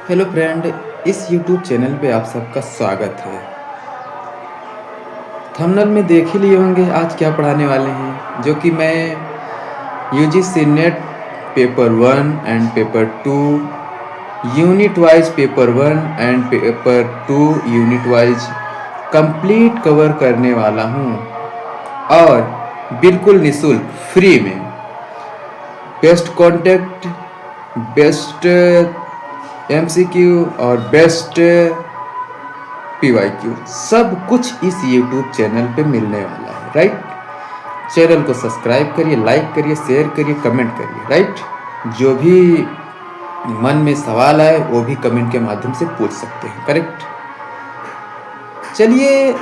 Hello friend, इस YouTube channel पे आप सबका स्वागत है। थंबनेल में देख ही लिए होंगे आज क्या पढ़ाने वाले हैं, जो कि मैं UGC net paper 1 and paper 2 unit wise paper 1 and paper 2 unit wise complete cover करने वाला हूँ और बिल्कुल निःशुल्क फ्री में बेस्ट कॉन्टेक्ट, बेस्ट एमसीक्यू और बेस्ट पीवाईक्यू सब कुछ इस यूट्यूब चैनल पे मिलने वाला है। राइट, चैनल को सब्सक्राइब करिए, लाइक करिए, शेयर करिए, कमेंट करिए। राइट, जो भी मन में सवाल आए वो भी कमेंट के माध्यम से पूछ सकते हैं। करेक्ट, चलिए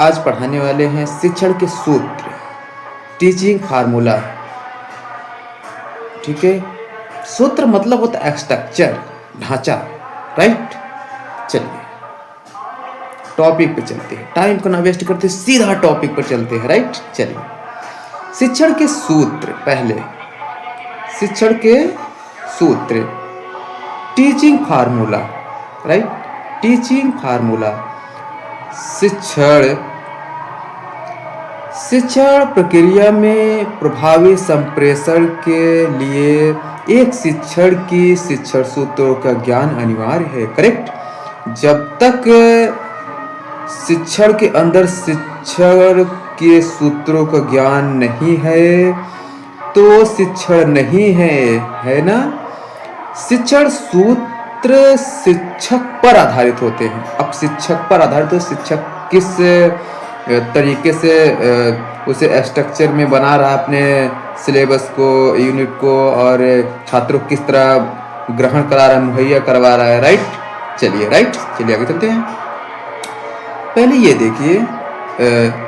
आज पढ़ाने वाले हैं शिक्षण के सूत्र, टीचिंग फार्मूला। ठीक है, सूत्र मतलब होता है स्ट्रक्चर, ढांचा। राइट, चलिए टॉपिक पे चलते हैं, टाइम को ना वेस्ट करते, सीधा टॉपिक पर चलते हैं। राइट, चलिए शिक्षण के सूत्र। पहले शिक्षण के सूत्र, teaching formula. Right, teaching formula. शिक्षण प्रक्रिया में प्रभावी संप्रेषण के लिए एक शिक्षण की शिक्षण सूत्रों का ज्ञान अनिवार्य है। करेक्ट, जब तक शिक्षण के अंदर शिक्षण के सूत्रों का ज्ञान नहीं है तो शिक्षण नहीं है ना। शिक्षण सूत्र शिक्षक पर आधारित होते हैं। अब शिक्षक पर आधारित तो शिक्षक किस तरीके से उसे स्ट्रक्चर में बना रहा है अपने सिलेबस को, यूनिट को, और छात्रों को किस तरह ग्रहण करा रहा है, मुहैया करवा रहा है। राइट, चलिए आगे चलते हैं। पहले ये देखिए,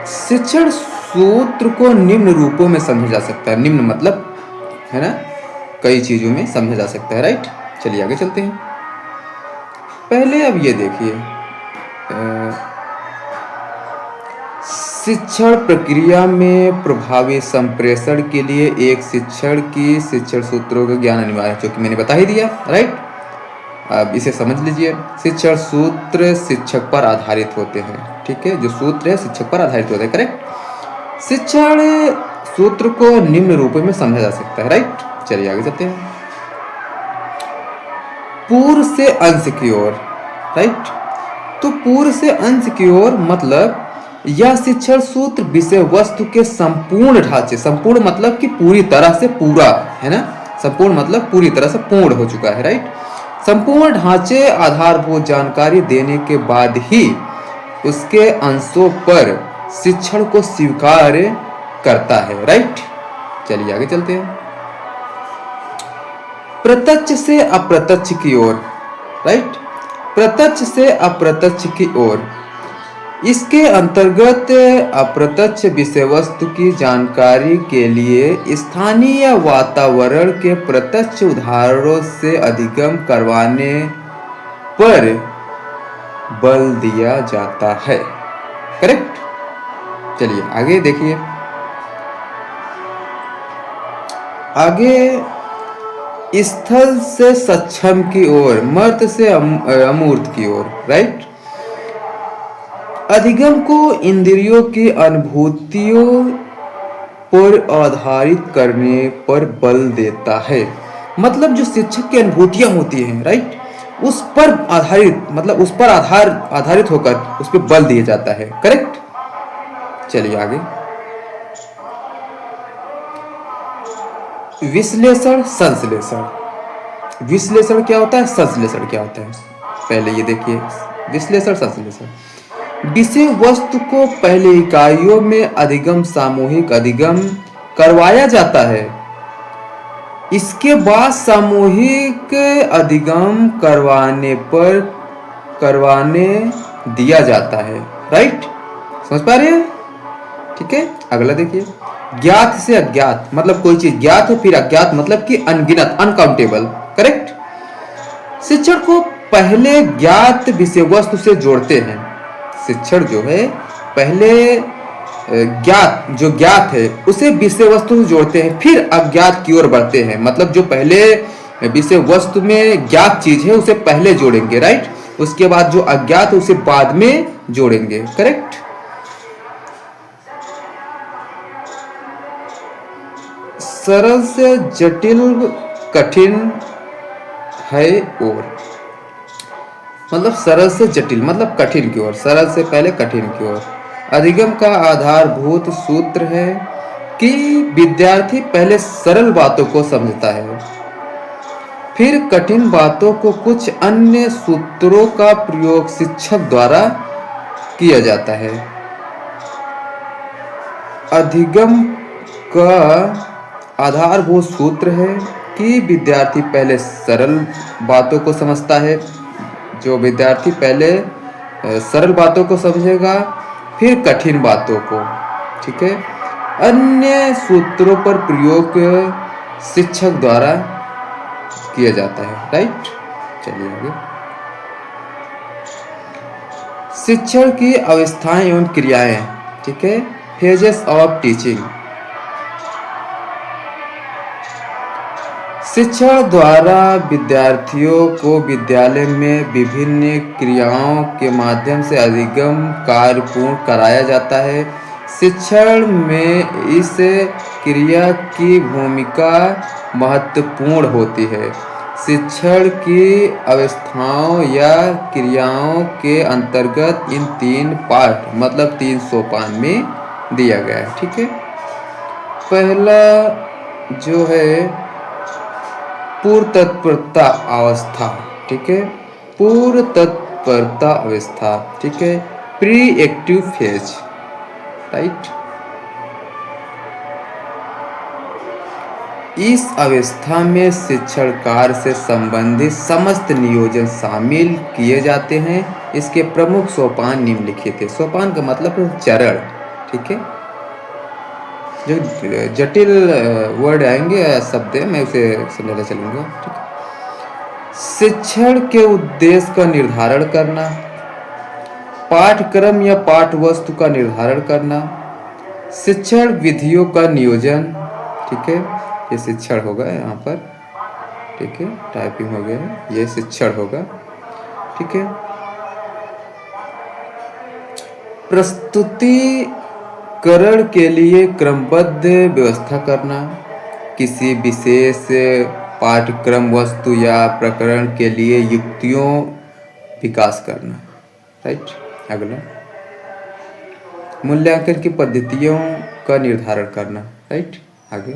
शिक्षण सूत्र को निम्न रूपों में समझा जा सकता है। निम्न मतलब है ना, कई चीजों में समझा जा सकता है। राइट, चलिए आगे चलते हैं। पहले अब ये देखिए, शिक्षण प्रक्रिया में प्रभावी संप्रेषण के लिए एक शिक्षण की शिक्षण सूत्रों का ज्ञान अनिवार्य है, जो कि मैंने बता ही दिया। राइट, अब इसे समझ लीजिए। शिक्षण सूत्र शिक्षक पर आधारित होते हैं। ठीक है, जो सूत्र है शिक्षक पर आधारित होते हैं। करेक्ट, शिक्षण सूत्र को निम्न रूपों में समझा जा सकता है। राइट, चलिए आगे चलते हैं। पूर्व से अंश की ओर। राइट, तो पूर्व से अंश की ओर मतलब यह शिक्षण सूत्र विषय वस्तु के संपूर्ण ढांचे, संपूर्ण मतलब कि पूरी तरह से पूरा, है ना, संपूर्ण मतलब पूरी तरह से पूर्ण हो चुका है। राइट, संपूर्ण ढांचे आधारभूत जानकारी देने के बाद ही उसके अंशों पर शिक्षण को स्वीकार करता है। राइट, चलिए आगे चलते हैं। प्रत्यक्ष से अप्रत्यक्ष की ओर। राइट, प्रत्यक्ष से अप्रत्यक्ष की ओर, इसके अंतर्गत अप्रत्यक्ष विषय वस्तु की जानकारी के लिए स्थानीय वातावरण के प्रत्यक्ष उदाहरणों से अधिगम करवाने पर बल दिया जाता है। करेक्ट, चलिए आगे देखिए। आगे, स्थल से सक्षम की ओर, मर्त से अमूर्त की ओर। राइट, अधिगम को इंद्रियों की अनुभूतियों पर आधारित करने पर बल देता है। मतलब जो शिक्षक की अनुभूतियां होती हैं, राइट, उस पर आधारित, मतलब उस पर आधारित होकर उस पर बल दिया जाता है। करेक्ट, चलिए आगे। विश्लेषण संश्लेषण। विश्लेषण क्या होता है, संश्लेषण क्या होता है, पहले ये देखिए। विश्लेषण संश्लेषण, विषय वस्तु को पहले इकाइयों में अधिगम, सामूहिक अधिगम करवाया जाता है। इसके बाद सामूहिक अधिगम करवाने दिया जाता है। राइट, समझ पा रहे हैं? ठीक है, अगला देखिए। ज्ञात से अज्ञात, मतलब कोई चीज ज्ञात हो, फिर अज्ञात मतलब कि अनगिनत, अनकाउंटेबल। करेक्ट, शिक्षण को पहले ज्ञात विषय वस्तु से जोड़ते हैं। शिक्षण जो है पहले ज्ञात है उसे विषय वस्तु से जोड़ते हैं, फिर अज्ञात की ओर बढ़ते हैं। मतलब जो पहले विषय वस्तु में ज्ञात चीज है उसे पहले जोड़ेंगे, राइट। उसके बाद जो अज्ञात है उसे बाद में जोड़ेंगे, करेक्ट। सरल से जटिल कठिन है और मतलब सरल से जटिल मतलब कठिन की ओर, सरल से पहले कठिन की ओर। अधिगम का आधारभूत सूत्र है कि विद्यार्थी पहले सरल बातों को समझता है, फिर कठिन बातों को कुछ अन्य सूत्रों का प्रयोग शिक्षक द्वारा किया जाता है। अधिगम का आधारभूत सूत्र है कि विद्यार्थी पहले सरल बातों को समझता है, जो विद्यार्थी पहले सरल बातों को समझेगा, फिर कठिन बातों को, ठीक है, अन्य सूत्रों पर प्रयोग शिक्षक द्वारा किया जाता है, राइट। चलिए आगे। शिक्षण की अवस्थाएं एवं क्रियाएं, ठीक है, फेजेस ऑफ टीचिंग। शिक्षण द्वारा विद्यार्थियों को विद्यालय में विभिन्न क्रियाओं के माध्यम से अधिगम कार्य पूर्ण कराया जाता है। शिक्षण में इस क्रिया की भूमिका महत्वपूर्ण होती है। शिक्षण की अवस्थाओं या क्रियाओं के अंतर्गत इन 3 पार्ट मतलब 3 सोपान में दिया गया है, ठीक है। पहला जो है पूर्व तत्परता अवस्था, ठीक है, पूर्व तत्परता अवस्था, ठीक है, प्री एक्टिव फेज, राइट। इस अवस्था में शिक्षण कार्य से संबंधित समस्त नियोजन शामिल किए जाते हैं। इसके प्रमुख सोपान निम्नलिखित है। सोपान का मतलब चरण, ठीक है। जो जटिल वर्ड आएंगे शब्द है मैं उसे समझाना चलूंगा, ठीक है। शिक्षण के उद्देश्य का निर्धारण करना, पाठ्यक्रम या पाठ वस्तु का निर्धारण करना, शिक्षण विधियों का नियोजन, ठीक है, ये शिक्षण होगा यहाँ पर, ठीक है, टाइपिंग हो गया है, ये शिक्षण होगा, ठीक है। प्रस्तुतिकरण के लिए क्रमबद्ध व्यवस्था करना, किसी विशेष पाठ्यक्रम वस्तु या प्रकरण के लिए युक्तियों विकास करना, राइट। अगला मूल्यांकन की पद्धतियों का निर्धारण करना, राइट। आगे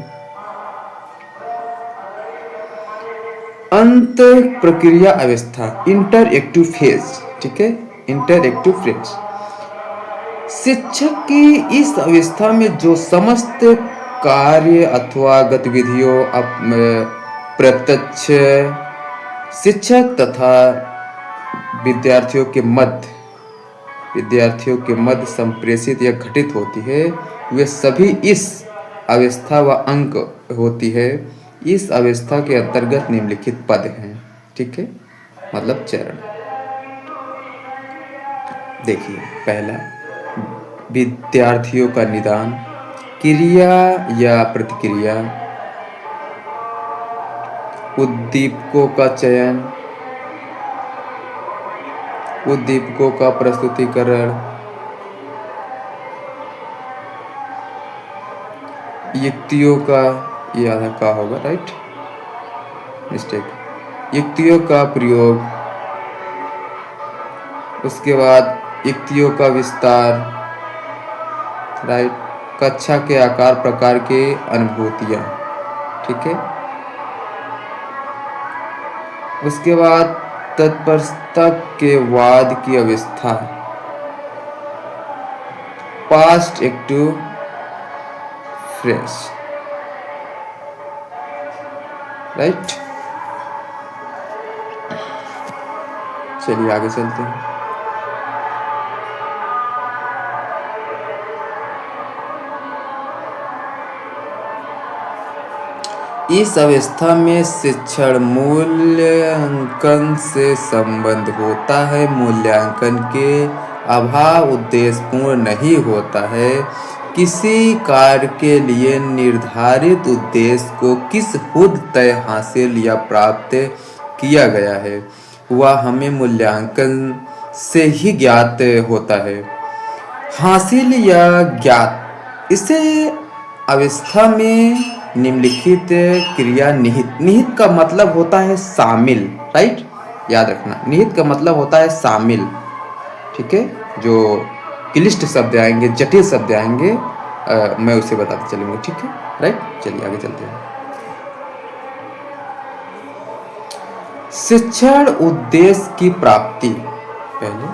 अंत प्रक्रिया अवस्था इंटरएक्टिव फेज, ठीक है, इंटरएक्टिव फेज। शिक्षक की इस अवस्था में जो समस्त कार्य अथवा गतिविधियों प्रत्यक्ष शिक्षक तथा विद्यार्थियों के मध्य संप्रेषित या घटित होती है, वे सभी इस अवस्था व अंक होती है। इस अवस्था के अंतर्गत निम्नलिखित पद हैं, ठीक है, मतलब चरण। देखिए पहला विद्यार्थियों का निदान, क्रिया या प्रतिक्रिया, उद्दीपकों का चयन, उद्दीपकों का प्रस्तुतिकरण, युक्तियों का, ये आधा का होगा, राइट, मिस्टेक, युक्तियों का प्रयोग, उसके बाद युक्तियों का विस्तार, राइट, कक्षा के आकार प्रकार के अनुभूतियाँ, ठीक है। उसके बाद तत्परता के बाद की अवस्था, पास्ट एक्टिव फ्रेश, राइट। चलिए आगे चलते हैं। इस अवस्था में शिक्षण मूल्यांकन से संबंध होता है। मूल्यांकन के अभाव उद्देश्य पूर्ण नहीं होता है। किसी कार्य के लिए निर्धारित उद्देश्य को किस हद तक हासिल या प्राप्त किया गया है वह हमें मूल्यांकन से ही ज्ञात होता है। हासिल या ज्ञात इसे अवस्था में निम्नलिखित क्रिया निहित। निहित का मतलब होता है शामिल, राइट, याद रखना। निहित का मतलब होता है शामिल, ठीक है। जो क्लिष्ट शब्द आएंगे, जटिल शब्द आएंगे, मैं उसे बताते चलूंगा, ठीक है, राइट। चलिए आगे चलते हैं। शिक्षण उद्देश्य की प्राप्ति। पहले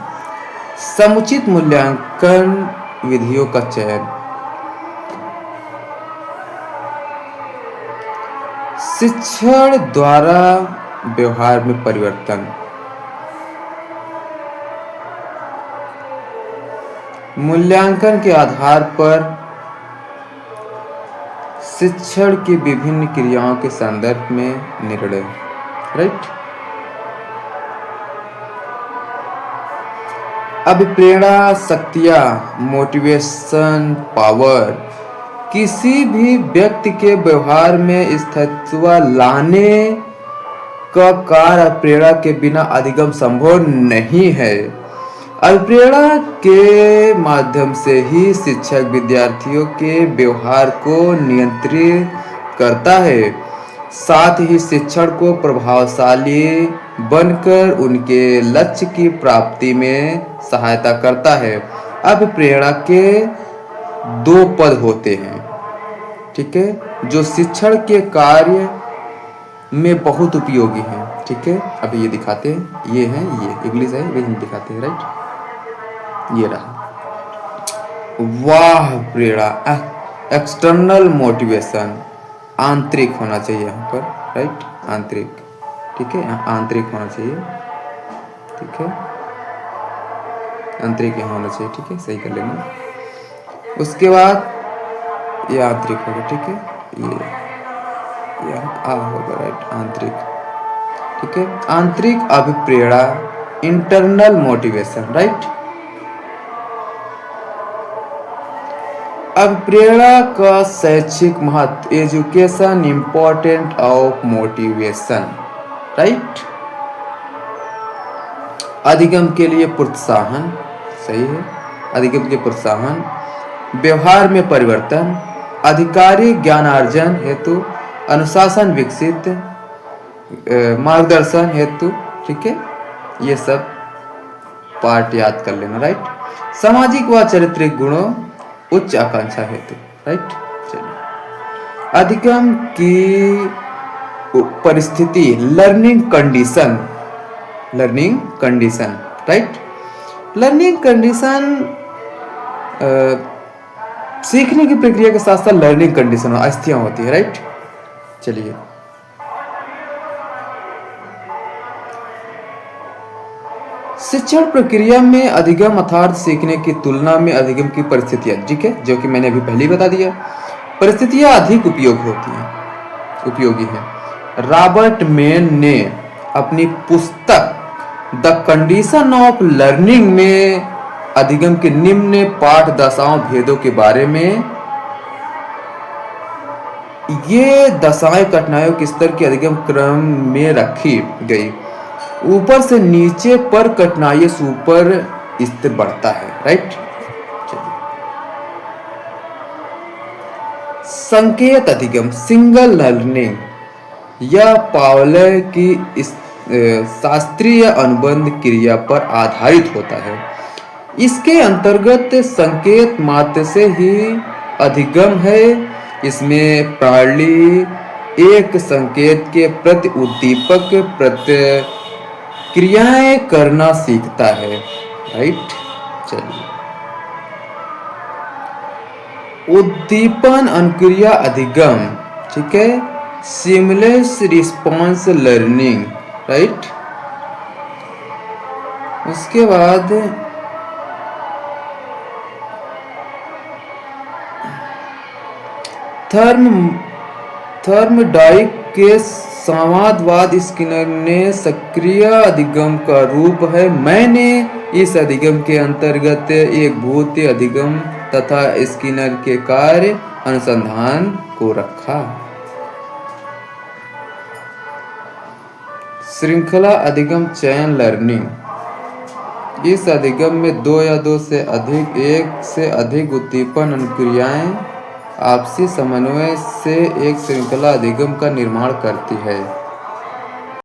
समुचित मूल्यांकन विधियों का चयन। शिक्षण द्वारा व्यवहार में परिवर्तन। मूल्यांकन के आधार पर शिक्षण की विभिन्न क्रियाओं के संदर्भ में निर्णय, राइट। अभिप्रेरणा शक्तियां, मोटिवेशन पावर, किसी भी व्यक्ति के व्यवहार में स्थायित्व लाने का कार्य प्रेरणा के बिना अधिगम संभव नहीं है। अभिप्रेरणा के माध्यम से ही शिक्षक विद्यार्थियों के व्यवहार को नियंत्रित करता है, साथ ही शिक्षण को प्रभावशाली बनकर उनके लक्ष्य की प्राप्ति में सहायता करता है। अभिप्रेरणा के दो पद होते हैं, ठीक है, जो शिक्षण के कार्य में बहुत उपयोगी हैं, ठीक है। अभी ये दिखाते हैं, ये हैं, ये इंग्लिश है, ये हिंदी दिखाते हैं, राइट। ये रहा वाह प्रेरणा, एक्सटर्नल मोटिवेशन, आंतरिक होना चाहिए यहाँ पर, राइट, आंतरिक, ठीक है, यहाँ आंतरिक होना चाहिए, ठीक है, आंतरिक यहाँ होना चाहिए, ठीक है, सही कर लेना। उसके बाद ये आंतरिक होगा, ठीक है, ये आ होगा, राइट, आंतरिक, ठीक है। आंतरिक अभिप्रेरणा, इंटरनल मोटिवेशन, राइट। अभिप्रेरणा का शैक्षिक महत्व, education important of motivation, right. अधिगम के लिए प्रोत्साहन, सही है, अधिगम के प्रोत्साहन, व्यवहार में परिवर्तन, अधिकारी ज्ञानार्जन हेतु, अनुशासन विकसित, मार्गदर्शन हेतु, ठीक है, ये सब पार्ट याद कर लेना, राइट। सामाजिक व चारित्रिक गुणों, उच्च आकांक्षा हेतु, राइट। चलिए, अधिगम की परिस्थिति, learning condition, learning condition, right. Learning condition सीखने की प्रक्रिया के साथ साथ लर्निंग कंडीशन अस्थियां होती है, राइट। चलिए, शिक्षण प्रक्रिया में अधिगम अर्थात सीखने की तुलना में अधिगम की परिस्थितियां, ठीक है, जो कि मैंने अभी पहले ही बता दिया, परिस्थितियां अधिक उपयोगी हैं। रॉबर्ट मेन ने अपनी पुस्तक द कंडीशन ऑफ लर्निंग में अधिगम के निम्न पाठ दशाओं भेदों के बारे में, ये दशाएं कठिनाइयों के स्तर के अधिगम क्रम में रखी गई। ऊपर से नीचे पर कठिनाई से ऊपर स्तर बढ़ता है, राइट। संकेत अधिगम, सिंगल लर्निंग या पावले की शास्त्रीय अनुबंध क्रिया पर आधारित होता है। इसके अंतर्गत संकेत मात्र से ही अधिगम है। इसमें प्रणाली एक संकेत के प्रति उद्दीपक क्रियाएं करना सीखता है, राइट। चलिए, उद्दीपन अनुक्रिया अधिगम, ठीक है, सिमुलस रिस्पॉन्स लर्निंग, राइट। उसके बाद थर्मडाइक के संवादवाद स्किनर ने सक्रिय अधिगम का रूप है। मैंने इस अधिगम के अंतर्गत एक भौतिक अधिगम तथा स्किनर के कार्य अनुसंधान को रखा। श्रृंखला अधिगम चयन लर्निंग। इस अधिगम में दो या दो से अधिक, एक से अधिक उद्दीपन अनुक्रियाएं आपसी समन्वय से एक श्रृंखला अधिगम का निर्माण करती है।